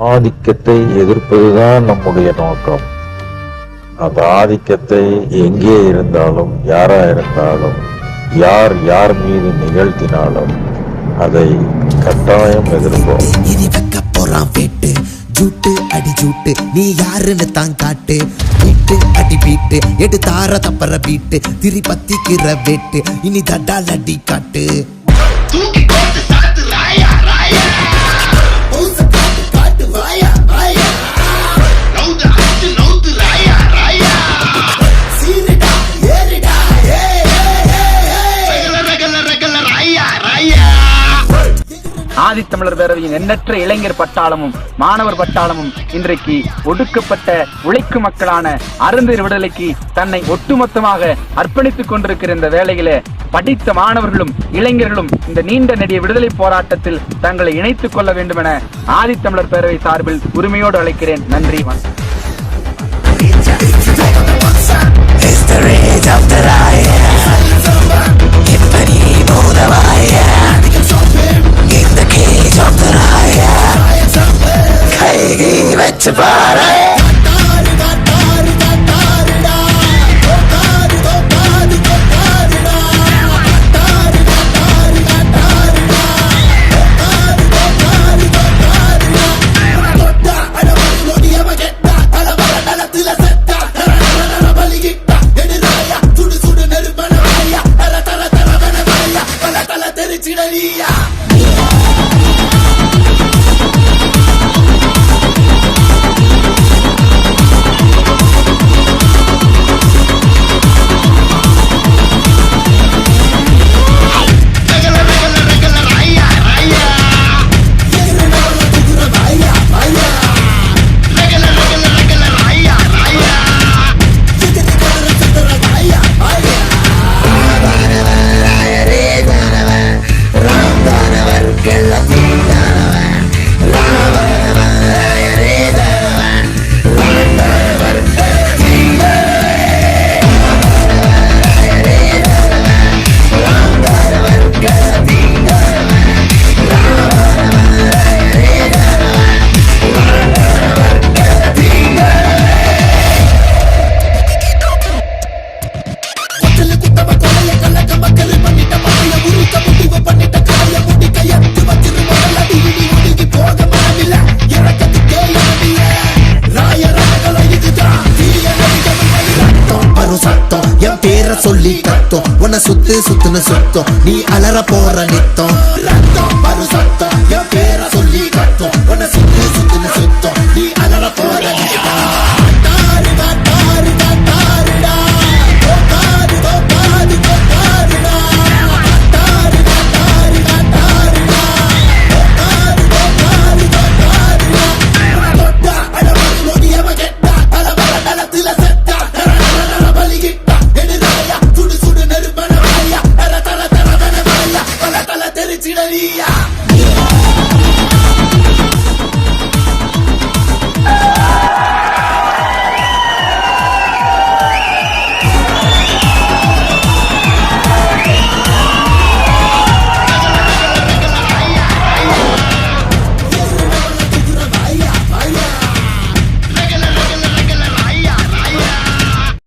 ஆதிக்கத்தை எதிர்ப்பதுதான் நம்முடைய நோக்கம். அந்த ஆதிக்கத்தை எங்கே இருந்தாலும் யாரா இருந்தாலும் யார் யார் மீது நிகழ்த்தினாலும் அதை கட்டாயம் எதிர்ப்போம். இனி வைக்க போறான் வேட்டு ஜூட்டு அடி ஜூட்டு நீ யாருன்னு தான் காட்டு வீட்டு அடி வீட்டு எடு தார தப்பற வீட்டு திரி பத்திக்கிற வேட்டு இனி தடால் அடி காட்டு ஆதித்தமிழர் பேரவையின் எண்ணற்ற இளைஞர் பட்டாளமும் மாணவர் பட்டாளமும் இன்றைக்கு ஒடுக்கப்பட்ட உழைக்கும் மக்களான அருந்தர் விடுதலைக்கு தன்னை ஒட்டுமொத்தமாக அர்ப்பணித்துக் கொண்டிருக்கிற இந்த வேளையிலே படித்த மாணவர்களும் இளைஞர்களும் இந்த நீண்ட நெடிய விடுதலை போராட்டத்தில் தங்களை இணைத்துக் கொள்ள வேண்டும் என ஆதித்தமிழர் பேரவை சார்பில் உரிமையோடு அழைக்கிறேன். நன்றி. சொல்லி கத்தோம் உன்னை சுத்து சுத்துன்னு சுத்தம் நீ அலற போற நித்தம் ரத்தம் பரு சத்தம் என் பேரை சொல்லி கத்தோம் உன்னை சுத்து சுத்துன்னு சுத்தம் நீ அலற போற நித்தம் Italia.